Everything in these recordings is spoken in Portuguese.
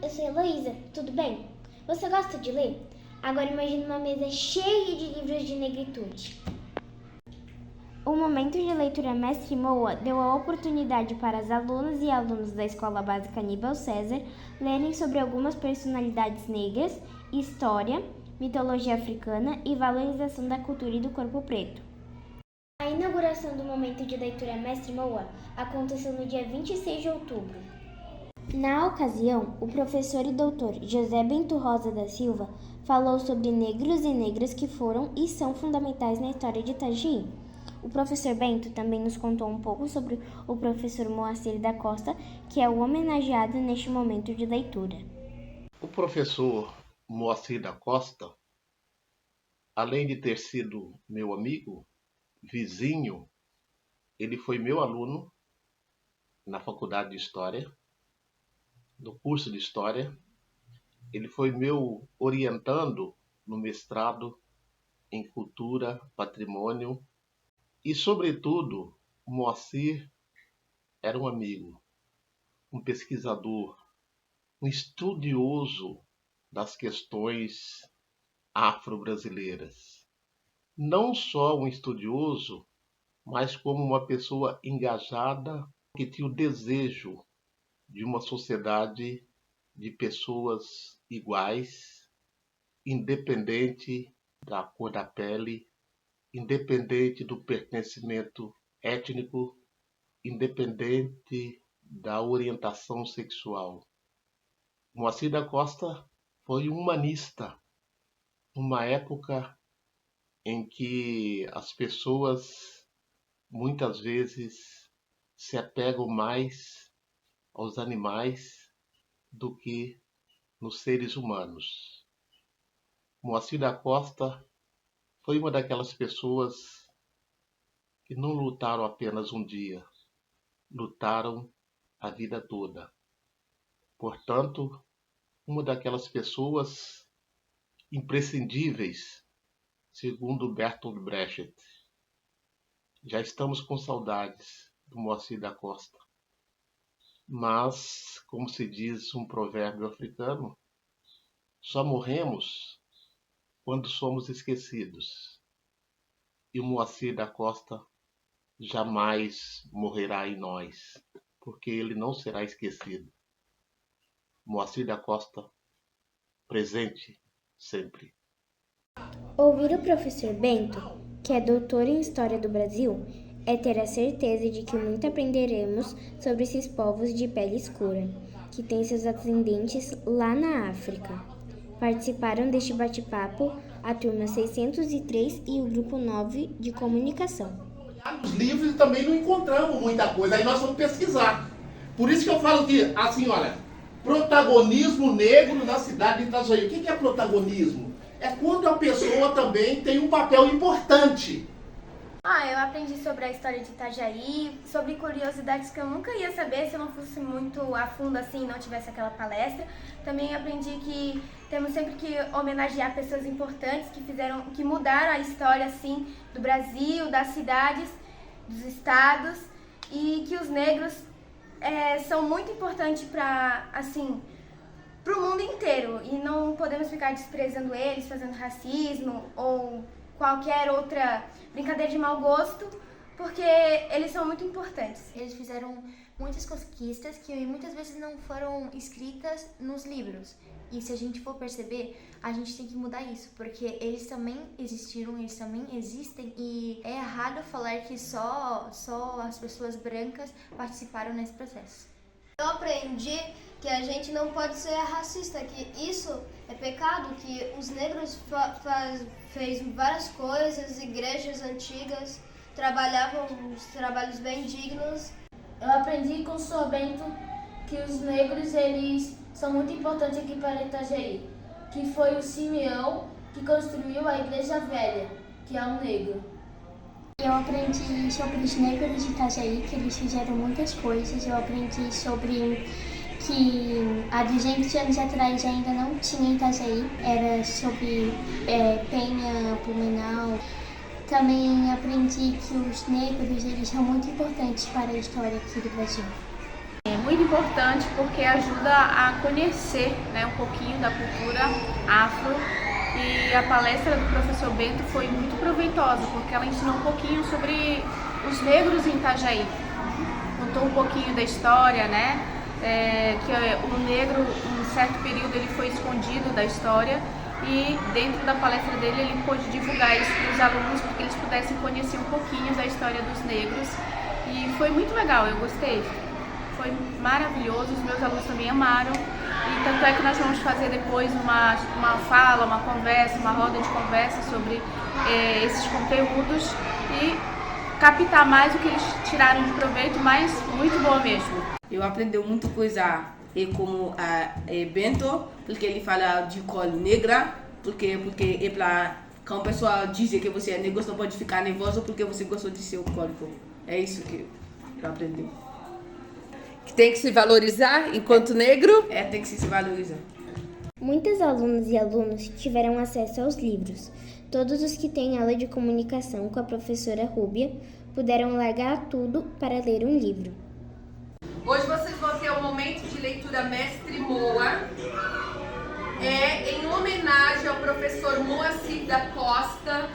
eu sou Heloísa, tudo bem? Você gosta de ler? Agora imagine uma mesa cheia de livros de negritude. O momento de leitura Mestre Moa deu a oportunidade para as alunas e alunos da Escola Básica Aníbal César lerem sobre algumas personalidades negras, história, mitologia africana e valorização da cultura e do corpo preto. A inauguração do momento de leitura Mestre Moa aconteceu no dia 26 de outubro. Na ocasião, o professor e doutor José Bento Rosa da Silva falou sobre negros e negras que foram e são fundamentais na história de Itajaí. O professor Bento também nos contou um pouco sobre o professor Moacir da Costa, que é o homenageado neste momento de leitura. O professor Moacir da Costa, além de ter sido meu amigo, vizinho, ele foi meu aluno na faculdade de História, no curso de História. Ele foi meu orientando no mestrado em Cultura, Patrimônio e, sobretudo, o Moacir era um amigo, um pesquisador, um estudioso das questões afro-brasileiras. Não só um estudioso, mas como uma pessoa engajada que tinha o desejo de uma sociedade de pessoas iguais, independente da cor da pele, independente do pertencimento étnico, independente da orientação sexual. Moacir da Costa foi um humanista, numa época em que as pessoas muitas vezes se apegam mais aos animais do que nos seres humanos. Moacir da Costa foi uma daquelas pessoas que não lutaram apenas um dia, lutaram a vida toda. Portanto, uma daquelas pessoas imprescindíveis, segundo Bertolt Brecht. Já estamos com saudades do Moacir da Costa. Mas, como se diz um provérbio africano, só morremos quando somos esquecidos. E o Moacir da Costa jamais morrerá em nós, porque ele não será esquecido. Moacir da Costa, presente sempre. Ouvir o professor Bento, que é doutor em História do Brasil, é ter a certeza de que muito aprenderemos sobre esses povos de pele escura, que têm seus ascendentes lá na África. Participaram deste bate-papo a turma 603 e o grupo 9 de comunicação. Nos livros também não encontramos muita coisa, aí nós vamos pesquisar. Por isso que eu falo que, assim, olha, protagonismo negro na cidade de Itajaí. O que é protagonismo? É quando a pessoa também tem um papel importante. Eu aprendi sobre a história de Itajaí, sobre curiosidades que eu nunca ia saber se eu não fosse muito a fundo assim e não tivesse aquela palestra. Também aprendi que temos sempre que homenagear pessoas importantes que mudaram a história assim do Brasil, das cidades, dos estados, e que os negros são muito importantes para o mundo inteiro e não podemos ficar desprezando eles, fazendo racismo ou qualquer outra brincadeira de mau gosto, porque eles são muito importantes. Eles fizeram muitas conquistas que muitas vezes não foram escritas nos livros. E se a gente for perceber, a gente tem que mudar isso, porque eles também existiram, eles também existem, e é errado falar que só as pessoas brancas participaram nesse processo. Eu aprendi que a gente não pode ser racista, que isso é pecado, que os negros fez várias coisas, igrejas antigas, trabalhavam os trabalhos bem dignos. Eu aprendi com o Sr. Bento que os negros eles são muito importantes aqui para Itajaí, que foi o Simeão que construiu a Igreja Velha, que é um negro. Eu aprendi sobre os negros de Itajaí, que eles fizeram muitas coisas. Eu aprendi sobre que há 200 anos atrás ainda não tinha Itajaí, era sobre Penha, Blumenau. Também aprendi que os negros eles são muito importantes para a história aqui do Brasil. muito importante porque ajuda a conhecer, né, um pouquinho da cultura afro. E a palestra do professor Bento foi muito proveitosa, porque ela ensinou um pouquinho sobre os negros em Itajaí. Contou um pouquinho da história, né? Que o negro, em um certo período, ele foi escondido da história, e dentro da palestra dele ele pôde divulgar isso para os alunos, para que eles pudessem conhecer um pouquinho da história dos negros. E foi muito legal, eu gostei. Foi maravilhoso, os meus alunos também amaram. E tanto é que nós vamos fazer depois uma fala, uma conversa, uma roda de conversa sobre esses conteúdos e captar mais o que eles tiraram de proveito, mas muito boa mesmo. Eu aprendi muita coisa como Bento, porque ele fala de cor negra, porque é para quando a pessoa diz que você é negro, você não pode ficar nervoso porque você gostou de seu corpo. É isso que eu aprendi. Que tem que se valorizar enquanto negro? Tem que se valorizar. Muitas alunas e alunos tiveram acesso aos livros. Todos os que têm aula de comunicação com a professora Rúbia puderam largar tudo para ler um livro. Hoje vocês vão ter um momento de leitura Mestre Moa. Em homenagem ao professor Moacir da Costa.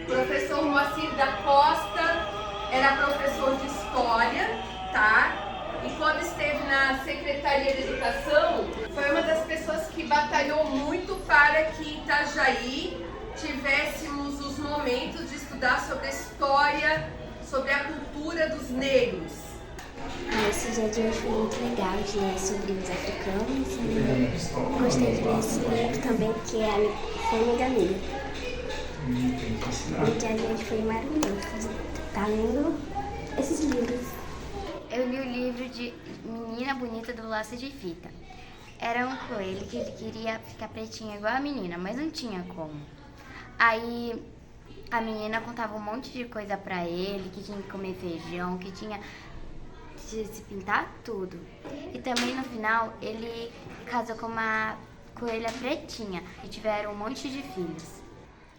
O professor Moacir da Costa era professor de História, tá? E quando esteve na Secretaria de Educação, foi uma das pessoas que batalhou muito para que em Itajaí tivéssemos os momentos de estudar sobre a história, sobre a cultura dos negros. Esse dia de hoje foi muito legal de ler sobre os africanos e gostei de ler esse livro também, que foi amiga minha. O dia de hoje foi maravilhoso, tá lendo esses livros. Eu li o livro de Menina Bonita do Laço de Fita. Era um coelho que ele queria ficar pretinho igual a menina, mas não tinha como. Aí a menina contava um monte de coisa pra ele, que tinha que comer feijão, que tinha que se pintar tudo. E também no final ele casou com uma coelha pretinha e tiveram um monte de filhos.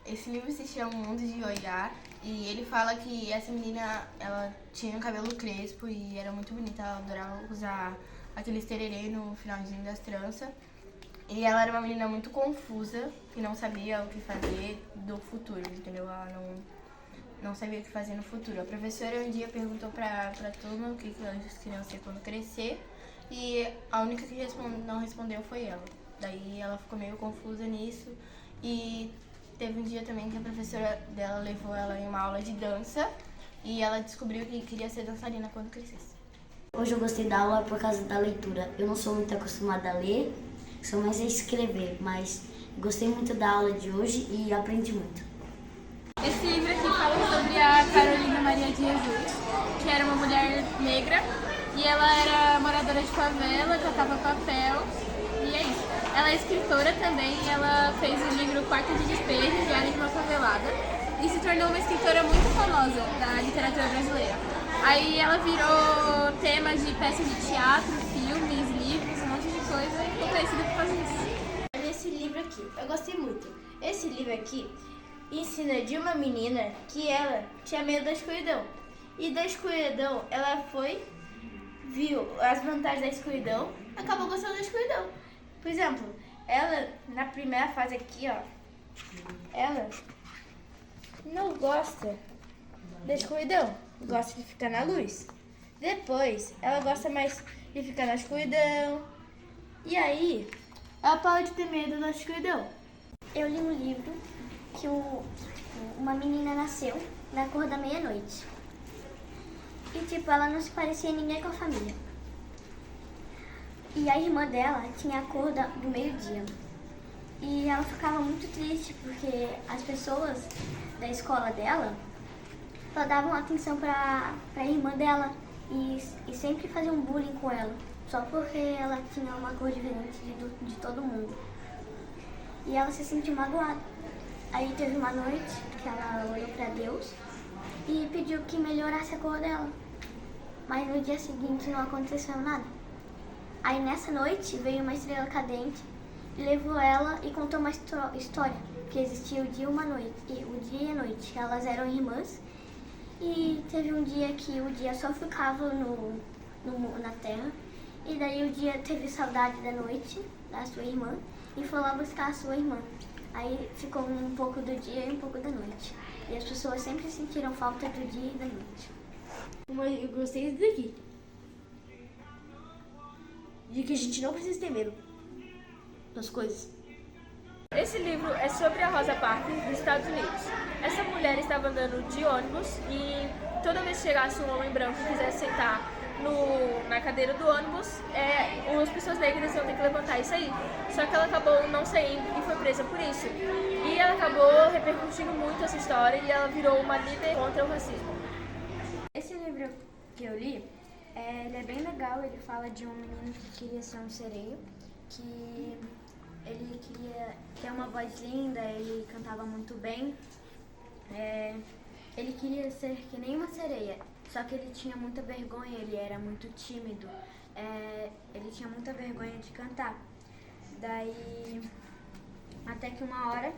Esse livro se chama O Mundo de Olhar e ele fala que essa menina, ela tinha um cabelo crespo e era muito bonita, ela adorava usar aqueles tererê no finalzinho das tranças. E ela era uma menina muito confusa, que não sabia o que fazer do futuro, entendeu? Ela não sabia o que fazer no futuro. A professora um dia perguntou pra turma o que elas queriam ser quando crescer e a única que não respondeu foi ela. Daí ela ficou meio confusa nisso e teve um dia também que a professora dela levou ela em uma aula de dança e ela descobriu que queria ser dançarina quando crescesse. Hoje eu gostei da aula por causa da leitura. Eu não sou muito acostumada a ler, sou mais a escrever, mas gostei muito da aula de hoje e aprendi muito. Esse livro aqui fala sobre a Carolina Maria de Jesus, que era uma mulher negra e ela era moradora de favela, catava papel e é isso. Ela é escritora também, ela fez o livro Quarto de Despejo, Diário de uma Favelada e se tornou uma escritora muito famosa da literatura brasileira. Aí ela virou tema de peças de teatro, filmes, livros, um monte de coisa e ficou conhecida por causa disso. Olha esse livro aqui, eu gostei muito. Esse livro aqui ensina de uma menina que ela tinha medo da escuridão. E da escuridão, ela viu as vantagens da escuridão, acabou gostando da escuridão. Por exemplo, ela, na primeira fase aqui, ó, ela não gosta da escuridão, gosta de ficar na luz. Depois, ela gosta mais de ficar na escuridão. E aí, ela para de ter medo da escuridão. Eu li um livro que uma menina nasceu na cor da meia-noite. E ela não se parecia ninguém com a família. E a irmã dela tinha a cor do meio-dia. E ela ficava muito triste porque as pessoas da escola dela só davam atenção para a irmã dela e sempre faziam bullying com ela, só porque ela tinha uma cor diferente de todo mundo. E ela se sentiu magoada. Aí teve uma noite que ela olhou para Deus e pediu que melhorasse a cor dela. Mas no dia seguinte não aconteceu nada. Aí nessa noite veio uma estrela cadente e levou ela e contou uma história, que existia o dia e a noite. Elas eram irmãs e teve um dia que o dia só ficava na terra E daí o dia teve saudade da noite, da sua irmã, e foi lá buscar a sua irmã. Aí ficou um pouco do dia e um pouco da noite. E as pessoas sempre sentiram falta do dia e da noite. Mas eu gostei disso daqui. De que a gente não precisa ter medo das coisas. Esse livro é sobre a Rosa Parks dos Estados Unidos. Essa mulher estava andando de ônibus e toda vez que chegasse um homem branco e quisesse sentar na cadeira do ônibus, as pessoas negras iam ter que levantar e sair. Só que ela acabou não saindo e foi presa por isso. E ela acabou repercutindo muito essa história e ela virou uma líder contra o racismo. Esse livro que eu li, ele é bem legal. Ele fala de um menino que queria ser um sereio, que ele queria ter uma voz linda, ele cantava muito bem. Ele queria ser que nem uma sereia, só que ele tinha muita vergonha, ele era muito tímido, ele tinha muita vergonha de cantar. Daí, até que uma hora,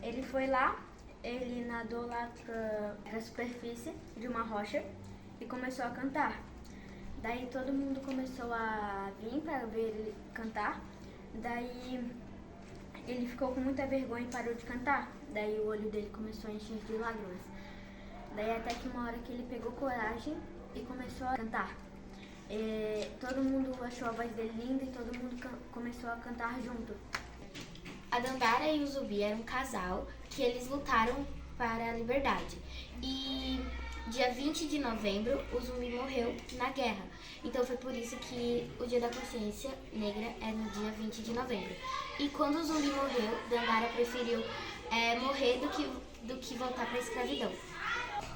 ele foi lá, ele nadou lá pra superfície de uma rocha e começou a cantar. Daí todo mundo começou a vir para ver ele cantar. Daí ele ficou com muita vergonha e parou de cantar. Daí o olho dele começou a encher de lágrimas. Daí até que uma hora que ele pegou coragem e começou a cantar. Todo mundo achou a voz dele linda e todo mundo começou a cantar junto. A Dandara e o Zumbi eram um casal que eles lutaram para a liberdade. E dia 20 de novembro, o Zumbi morreu na guerra. Então foi por isso que o Dia da Consciência Negra é no dia 20 de novembro. E quando o Zumbi morreu, Dandara preferiu morrer do que voltar para a escravidão.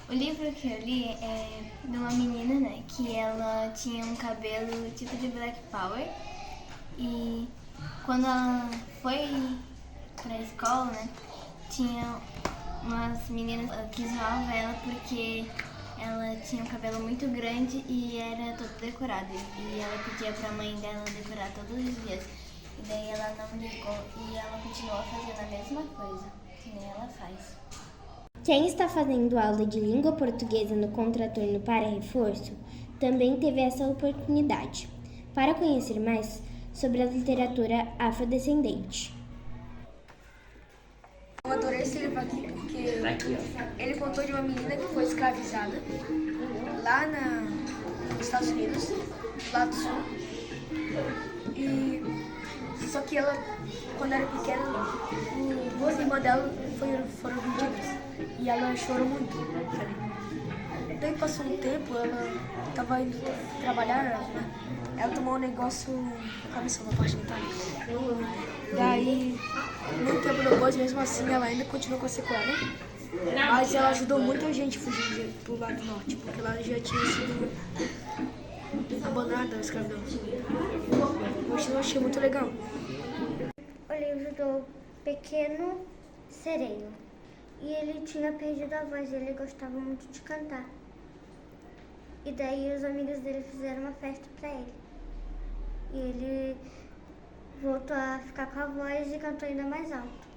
O livro que eu li é de uma menina, né, que ela tinha um cabelo tipo de Black Power. E quando ela foi pra escola, né, tinha umas meninas que zoavam ela porque ela tinha um cabelo muito grande e era todo decorado. E ela pedia pra mãe dela decorar todos os dias. E daí ela não ligou e ela continuou fazendo a mesma coisa que nem ela faz. Quem está fazendo aula de língua portuguesa no contraturno para reforço também teve essa oportunidade para conhecer mais sobre a literatura afrodescendente. Eu adorei esse livro aqui porque ele contou de uma menina que foi escravizada lá nos Estados Unidos, lá do sul. Só que ela, quando era pequena, duas irmãs dela foram vendidas e ela chorou muito. Daí passou um tempo, ela estava indo trabalhar, né? Ela tomou um negócio na cabeça, na parte mental. Daí, muito tempo depois, mesmo assim, ela ainda continuou com a sequela. Mas ela ajudou muita gente a fugir pro lado norte, porque ela já tinha sido abandonada da escravidão. Eu achei muito legal. O livro do Pequeno Sereio. E ele tinha perdido a voz, ele gostava muito de cantar. E daí os amigos dele fizeram uma festa pra ele. E ele voltou a ficar com a voz e cantou ainda mais alto.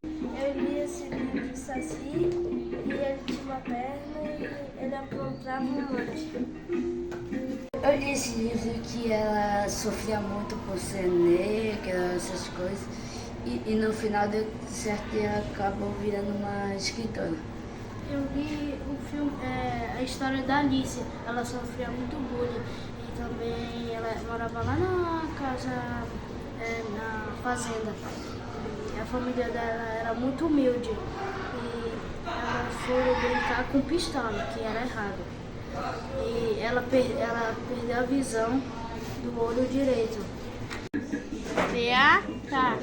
Eu li esse livro de Saci e ele tinha uma perna e ele aprontava um monte. Eu li esse livro que ela sofria muito por ser negra, essas coisas. E no final deu certo e ela acabou virando uma escritora. Eu li o filme, a história da Alice. Ela sofria muito bullying e também ela morava lá na casa, na fazenda. A família dela era muito humilde e ela foi brincar com pistola, que era errado. E ela perdeu a visão do olho direito. Tá.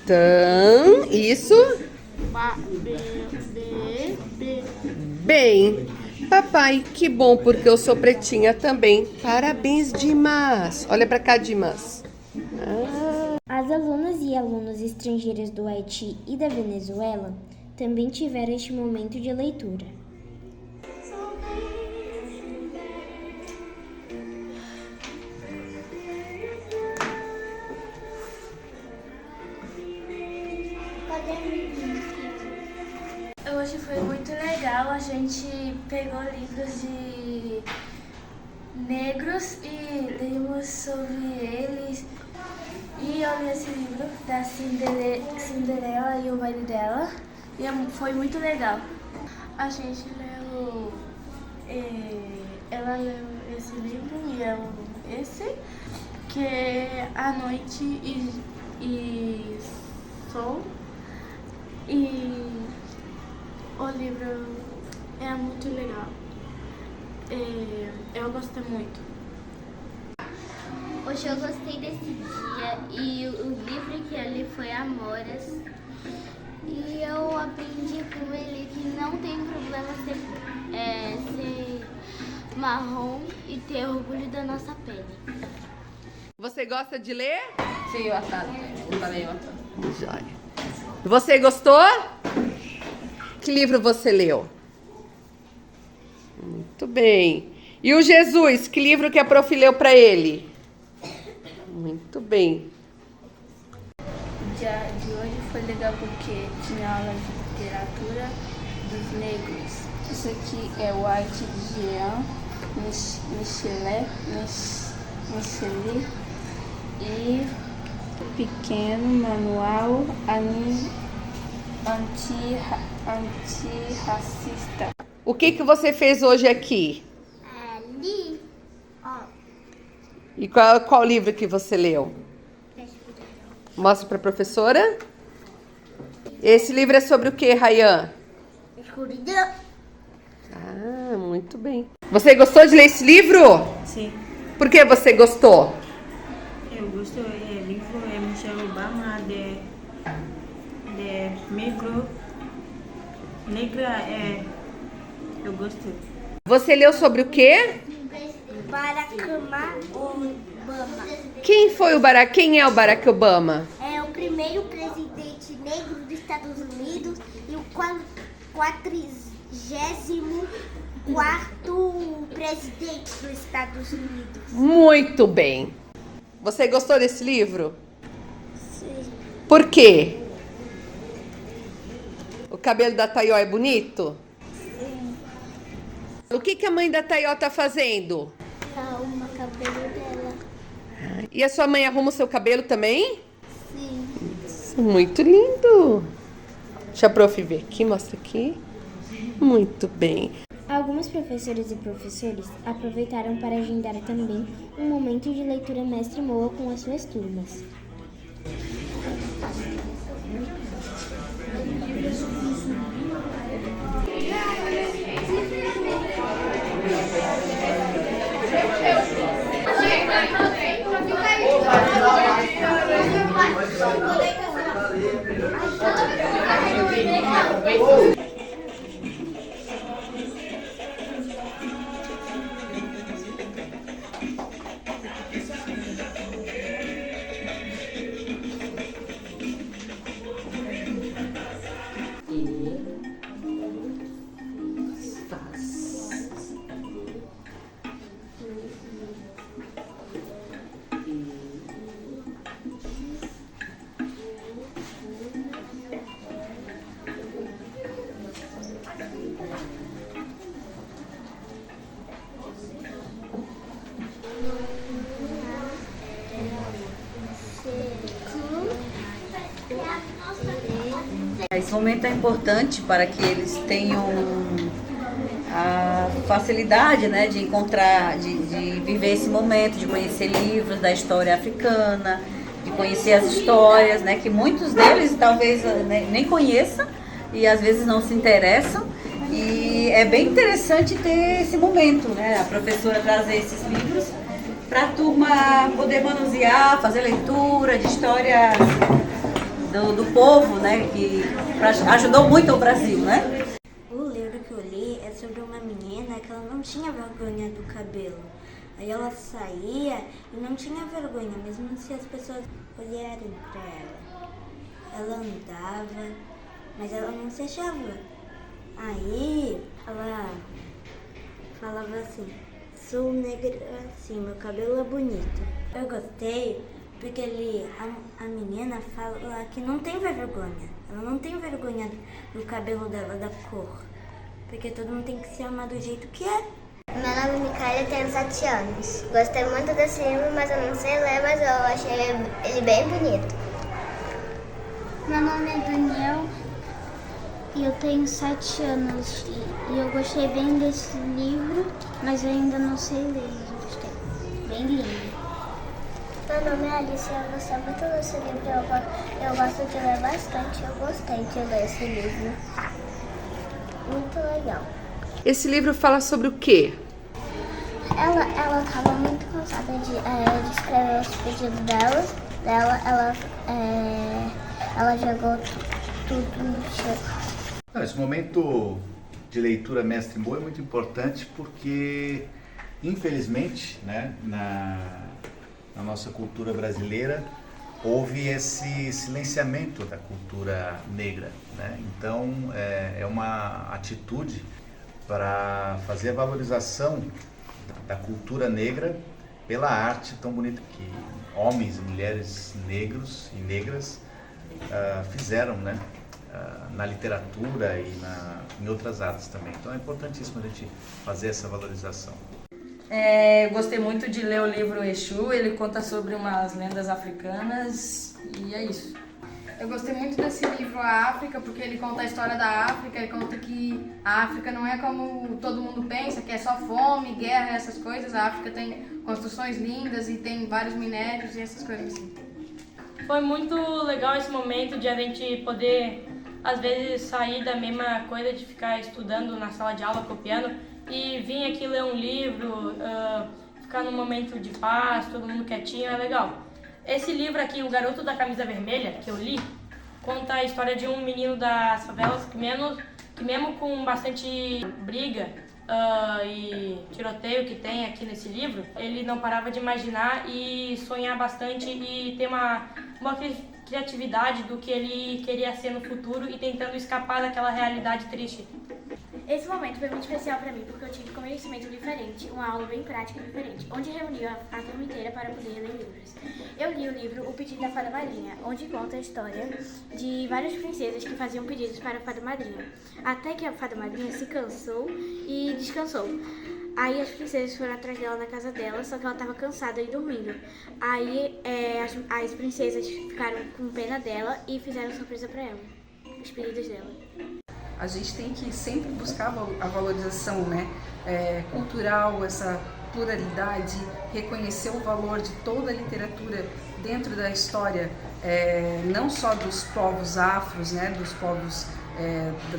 Então, isso. Bem, papai, que bom, porque eu sou pretinha também. Parabéns, Dimas. Olha pra cá, Dimas. As alunas e alunos estrangeiros do Haiti e da Venezuela também tiveram este momento de leitura. Hoje foi muito legal, a gente pegou livros negros e lemos sobre eles. E eu li esse livro da Cinderela e o baile dela e foi muito legal. A gente leu, ela leu esse livro e eu esse, que é A Noite e Sol. E o livro é muito legal. Eu gostei muito. Hoje eu gostei desse dia e o livro que eu li foi Amoras. E eu aprendi com ele que não tem problema ser marrom e ter orgulho da nossa pele. Você gosta de ler? Sim, bastante. Eu falei bastante. Joia. Você gostou? Que livro você leu? Muito bem. E o Jesus, que livro que a prof leu para ele? Muito bem. O dia de hoje foi legal porque tinha aula de literatura dos negros. Isso aqui é o Arte de Jean Michelet e Pequeno Manual Antirracista. O que você fez hoje aqui? Li. E qual livro que você leu? Mostra para a professora. Esse livro é sobre o que, Rayan? Escuridão. Ah, muito bem. Você gostou de ler esse livro? Sim. Por que você gostou? Eu gosto do livro é Michelle Obama de negro. Negra eu gosto. Você leu sobre o quê? Barack Obama. Quem é o Barack Obama? É o primeiro presidente negro dos Estados Unidos e o 44º presidente dos Estados Unidos. Muito bem. Você gostou desse livro? Sim. Por quê? O cabelo da Tayó é bonito? Sim. O que a mãe da Tayó tá fazendo? Arruma o cabelo dela. E a sua mãe arruma o seu cabelo também? Sim. Muito lindo. Deixa a prof ver aqui, mostra aqui. Muito bem. Alguns professores e professores aproveitaram para agendar também um momento de leitura Mestre Moa com as suas turmas. Esse momento é importante para que eles tenham a facilidade, né, de encontrar, de viver esse momento, de conhecer livros da história africana, de conhecer as histórias, né, que muitos deles talvez nem conheçam e às vezes não se interessam. E é bem interessante ter esse momento, né, a professora trazer esses livros para a turma poder manusear, fazer leitura de histórias do povo, né, que ajudou muito o Brasil, né? O livro que eu li é sobre uma menina que ela não tinha vergonha do cabelo. Aí ela saía e não tinha vergonha, mesmo se as pessoas olharem para ela. Ela andava, mas ela não se achava. Aí ela falava assim, sou negra assim, meu cabelo é bonito. Eu gostei porque a menina fala que não tem vergonha. Ela não tem vergonha do cabelo dela, da cor. Porque todo mundo tem que se amar do jeito que é. Meu nome é Micaela e tenho 7 anos. Gostei muito desse livro, mas eu não sei ler, mas eu achei ele bem bonito. Meu nome é Daniel e eu tenho 7 anos. E eu gostei bem desse livro, mas eu ainda não sei ler. Eu gostei. Bem lindo. Meu nome é Alice e eu gostei muito desse livro. Eu gosto de ler bastante. Eu gostei de ler esse livro. Muito legal. Esse livro fala sobre o quê? Ela estava muito cansada de escrever os pedidos dela. Ela jogou tudo no chão. Esse momento de leitura Mestre Moa é muito importante porque, infelizmente, né, na nossa cultura brasileira, houve esse silenciamento da cultura negra, né? Então, é uma atitude para fazer a valorização da cultura negra pela arte tão bonita que homens e mulheres negros e negras fizeram, né? Na literatura e em outras artes também. Então é importantíssimo a gente fazer essa valorização. Gostei muito de ler o livro Exu, ele conta sobre umas lendas africanas e é isso. Eu gostei muito desse livro A África, porque ele conta a história da África, ele conta que a África não é como todo mundo pensa, que é só fome, guerra, essas coisas. A África tem construções lindas e tem vários minérios e essas coisas assim. Foi muito legal esse momento de a gente poder, às vezes, sair da mesma coisa de ficar estudando na sala de aula, copiando, e vir aqui ler um livro, ficar num momento de paz, todo mundo quietinho, é legal. Esse livro aqui, O Garoto da Camisa Vermelha, que eu li, conta a história de um menino das favelas que mesmo com bastante briga e tiroteio que tem aqui nesse livro, ele não parava de imaginar e sonhar bastante e ter uma criatividade do que ele queria ser no futuro e tentando escapar daquela realidade triste. Esse momento foi muito especial para mim porque eu tive conhecimento diferente, uma aula bem prática e diferente, onde reuniu a turma inteira para poder ler livros. Eu li o livro O Pedido da Fada Madrinha, onde conta a história de várias princesas que faziam pedidos para a Fada Madrinha, até que a Fada Madrinha se cansou e descansou. Aí as princesas foram atrás dela na casa dela, só que ela estava cansada e dormindo. Aí as princesas ficaram com pena dela e fizeram surpresa para ela, os pedidos dela. A gente tem que sempre buscar a valorização, né, cultural, essa pluralidade, reconhecer o valor de toda a literatura dentro da história, não só dos povos afros, né, dos povos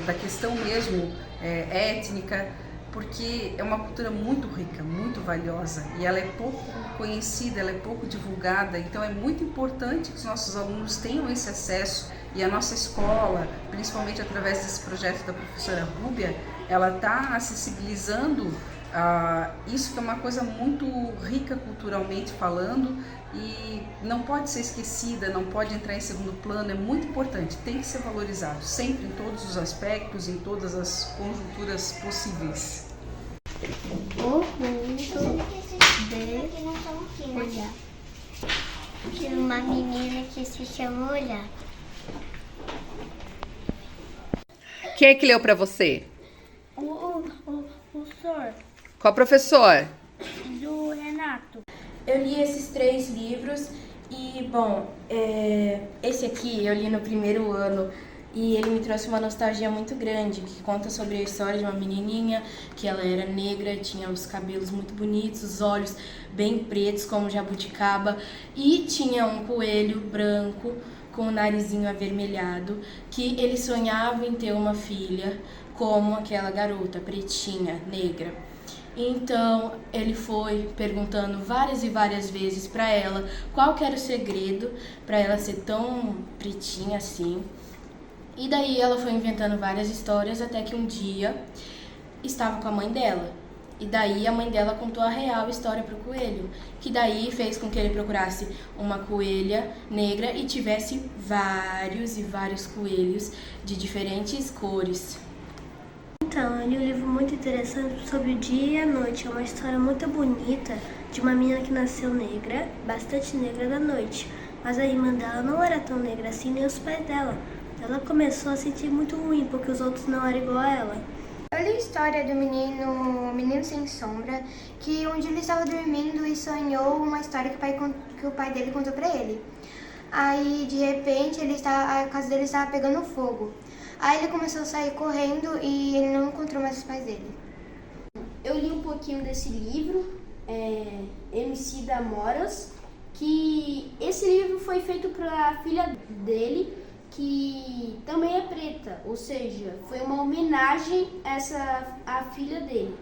da questão mesmo étnica, porque é uma cultura muito rica, muito valiosa e ela é pouco conhecida, ela é pouco divulgada, então é muito importante que os nossos alunos tenham esse acesso e a nossa escola, principalmente através desse projeto da professora Rúbia, ela está acessibilizando isso que é uma coisa muito rica culturalmente falando e não pode ser esquecida, não pode entrar em segundo plano, é muito importante, tem que ser valorizado, sempre em todos os aspectos, em todas as conjunturas possíveis. Orgulho de olhar. De uma menina que se chama Olhar. Quem é que leu para você? O senhor. Qual professor? Do Renato. Eu li esses 3 livros e, bom, esse aqui eu li no primeiro ano e ele me trouxe uma nostalgia muito grande, que conta sobre a história de uma menininha que ela era negra, tinha os cabelos muito bonitos, os olhos bem pretos como jabuticaba e tinha um coelho branco com o narizinho avermelhado, que ele sonhava em ter uma filha como aquela garota pretinha, negra. Então ele foi perguntando várias e várias vezes para ela qual que era o segredo para ela ser tão pretinha assim. E daí ela foi inventando várias histórias até que um dia estava com a mãe dela. E daí a mãe dela contou a real história pro coelho, que daí fez com que ele procurasse uma coelha negra e tivesse vários e vários coelhos de diferentes cores. Então, eu li um livro muito interessante sobre o dia e a noite. É uma história muito bonita de uma menina que nasceu negra, bastante negra da noite. Mas a irmã dela não era tão negra assim, nem os pais dela. Ela começou a sentir muito ruim, porque os outros não eram igual a ela. Eu li a história do menino sem sombra, que um dia ele estava dormindo e sonhou uma história que o pai dele contou para ele. Aí, de repente, a casa dele estava pegando fogo. Aí ele começou a sair correndo e ele não encontrou mais os pais dele. Eu li um pouquinho desse livro, Emicida Moras, que esse livro foi feito para a filha dele, que também é preta, ou seja, foi uma homenagem à filha dele.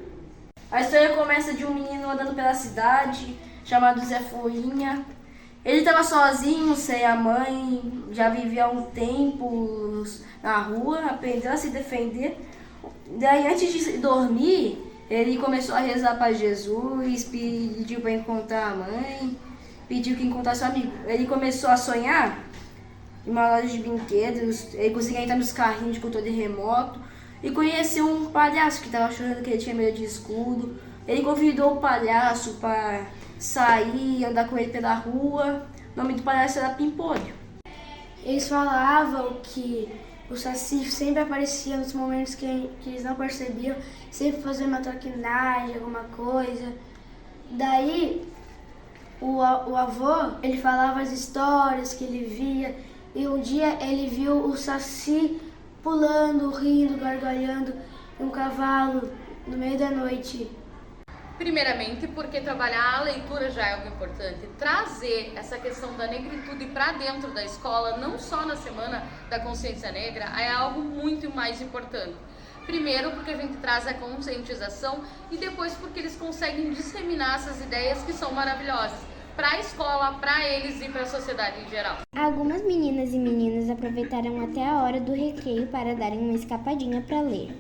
A história começa de um menino andando pela cidade, chamado Zé Forrinha. Ele estava sozinho, sem a mãe, já vivia há um tempo na rua, aprendeu a se defender. Daí, antes de dormir, ele começou a rezar para Jesus, pediu para encontrar a mãe, pediu que encontrasse um amigo. Ele começou a sonhar em uma loja de brinquedos, ele conseguia entrar nos carrinhos de controle remoto e conheceu um palhaço que estava chorando que ele tinha medo de escuro. Ele convidou o palhaço para sair, andar com ele pela rua. O nome do palhaço era Pimpolho. Eles falavam que o Saci sempre aparecia nos momentos que eles não percebiam, sempre fazendo uma traquinagem, alguma coisa. Daí, o avô, ele falava as histórias que ele via, e um dia ele viu o Saci pulando, rindo, gargalhando em um cavalo no meio da noite. Primeiramente, porque trabalhar a leitura já é algo importante. Trazer essa questão da negritude para dentro da escola, não só na Semana da Consciência Negra, é algo muito mais importante. Primeiro, porque a gente traz a conscientização e depois porque eles conseguem disseminar essas ideias que são maravilhosas para a escola, para eles e para a sociedade em geral. Algumas meninas e meninos aproveitaram até a hora do recreio para darem uma escapadinha para ler.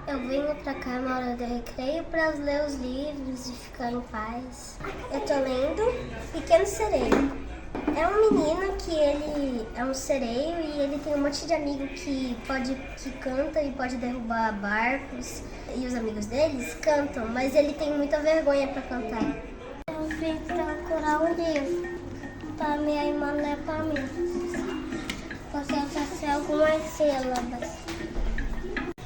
Eu venho pra cá na hora do recreio para ler os livros e ficar em paz. Eu tô lendo Pequeno Sereio. É um menino que ele é um sereio e ele tem um monte de amigo que canta e pode derrubar barcos. E os amigos deles cantam, mas ele tem muita vergonha para cantar. Eu vim procurar um livro para minha irmã, não é para mim. Porque eu só sei algumas sílabas.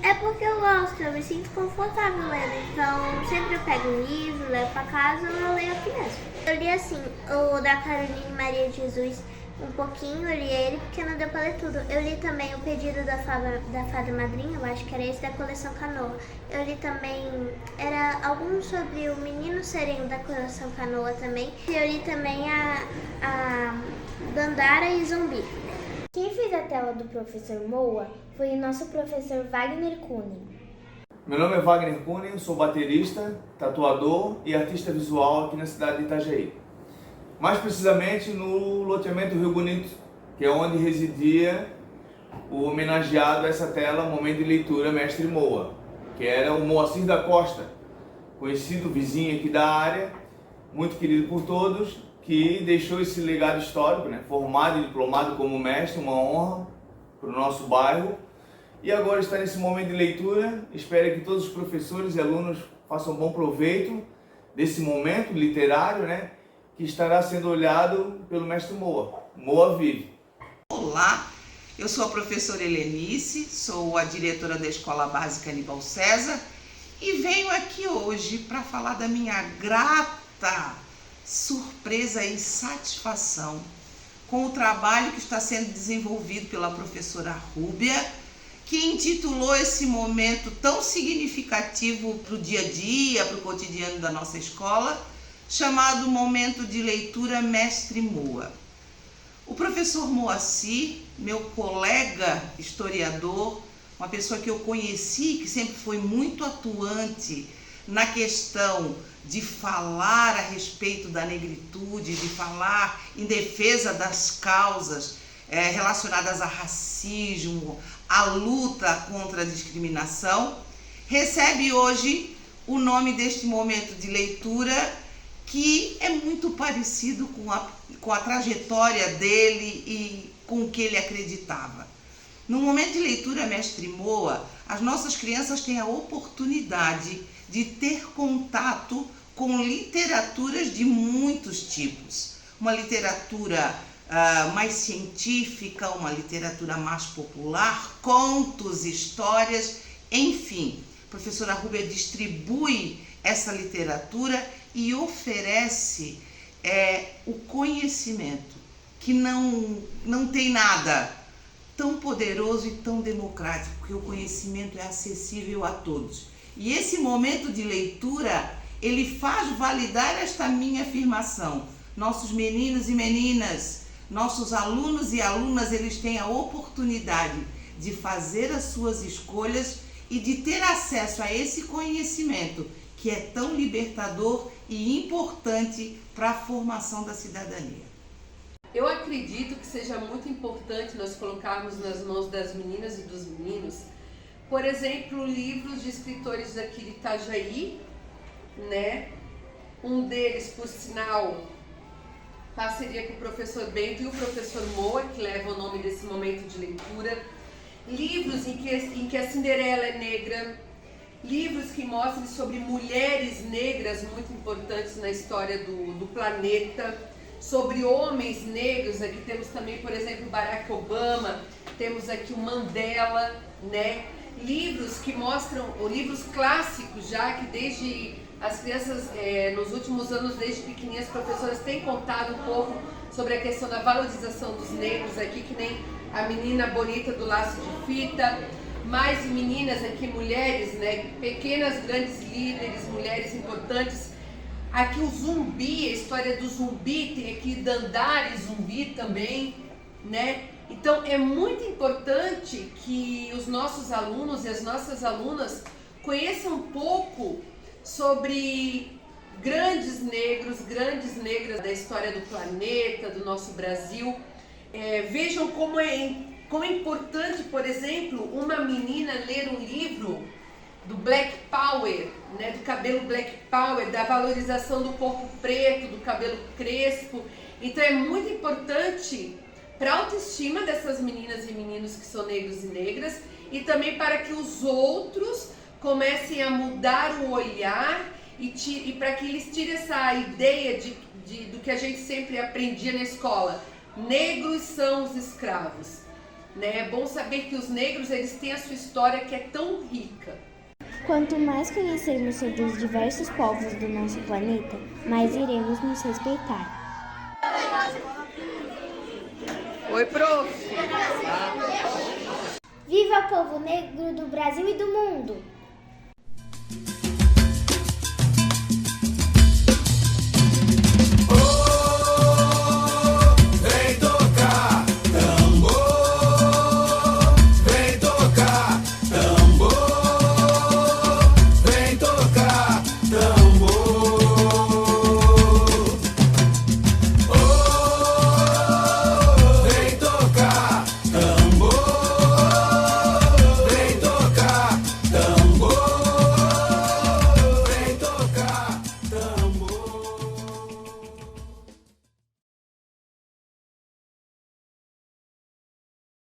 É porque eu gosto, eu me sinto confortável lendo, então sempre eu pego um livro, levo pra casa ou eu leio aqui mesmo. Eu li assim, o da Caroline Maria de Jesus, um pouquinho, eu li ele porque não deu pra ler tudo. Eu li também o Pedido da Fada Madrinha, eu acho que era esse da coleção Canoa. Eu li também, era algum sobre o Menino Sereno da coleção Canoa também. Eu li também a Dandara e Zumbi. Quem fez a tela do professor Moa foi o nosso professor Wagner Kuhn. Meu nome é Wagner Kuhn, sou baterista, tatuador e artista visual aqui na cidade de Itajaí. Mais precisamente no loteamento Rio Bonito, que é onde residia o homenageado a essa tela, Momento de Leitura, Mestre Moa, que era o Moacir da Costa, conhecido vizinho aqui da área, muito querido por todos, que deixou esse legado histórico, né? Formado e diplomado como mestre, uma honra para o nosso bairro. E agora está nesse momento de leitura. Espero que todos os professores e alunos façam bom proveito desse momento literário, né? Que estará sendo olhado pelo mestre Moa. Moa vive. Olá, eu sou a professora Helenice, sou a diretora da Escola Básica Aníbal César e venho aqui hoje para falar da minha grata surpresa e satisfação com o trabalho que está sendo desenvolvido pela professora Rúbia, que intitulou esse momento tão significativo para o dia a dia, para o cotidiano da nossa escola, chamado Momento de Leitura Mestre Moa. O professor Moacir, meu colega historiador, uma pessoa que eu conheci, que sempre foi muito atuante na questão de falar a respeito da negritude, de falar em defesa das causas relacionadas a racismo, a luta contra a discriminação, recebe hoje o nome deste momento de leitura, que é muito parecido com a trajetória dele e com o que ele acreditava. No momento de leitura Mestre Moa, as nossas crianças têm a oportunidade de ter contato com literaturas de muitos tipos. Uma literatura mais científica, uma literatura mais popular, contos, histórias, enfim. A professora Rúbia distribui essa literatura e oferece o conhecimento, que não tem nada tão poderoso e tão democrático, porque o conhecimento é acessível a todos. E esse momento de leitura, ele faz validar esta minha afirmação. Nossos meninos e meninas, nossos alunos e alunas, eles têm a oportunidade de fazer as suas escolhas e de ter acesso a esse conhecimento que é tão libertador e importante para a formação da cidadania. Eu acredito que seja muito importante nós colocarmos nas mãos das meninas e dos meninos, por exemplo, livros de escritores aqui de Itajaí, né? Um deles, por sinal, parceria com o professor Bento e o professor Moa, que leva o nome desse momento de leitura. Livros em que a Cinderela é negra, livros que mostrem sobre mulheres negras muito importantes na história do planeta, sobre homens negros. Aqui temos também, por exemplo, Barack Obama, temos aqui o Mandela, né? Livros que mostram, livros clássicos já, que desde as crianças, nos últimos anos, desde pequenininhas, as professoras têm contado um pouco sobre a questão da valorização dos negros aqui, que nem a menina bonita do laço de fita, mais meninas aqui, mulheres, né? Pequenas, grandes líderes, mulheres importantes. Aqui o Zumbi, a história do Zumbi, tem aqui Dandara Zumbi também, né? Então é muito importante que os nossos alunos e as nossas alunas conheçam um pouco sobre grandes negros, grandes negras da história do planeta, do nosso Brasil. Vejam como é importante, por exemplo, uma menina ler um livro do Black Power, né, do cabelo Black Power, da valorização do corpo preto, do cabelo crespo. Então é muito importante para a autoestima dessas meninas e meninos que são negros e negras, e também para que os outros comecem a mudar o olhar e para que eles tirem essa ideia do que a gente sempre aprendia na escola. Negros são os escravos. Né? É bom saber que os negros, eles têm a sua história que é tão rica. Quanto mais conhecermos sobre os diversos povos do nosso planeta, mais iremos nos respeitar. Oi, prof! Viva o povo negro do Brasil e do mundo!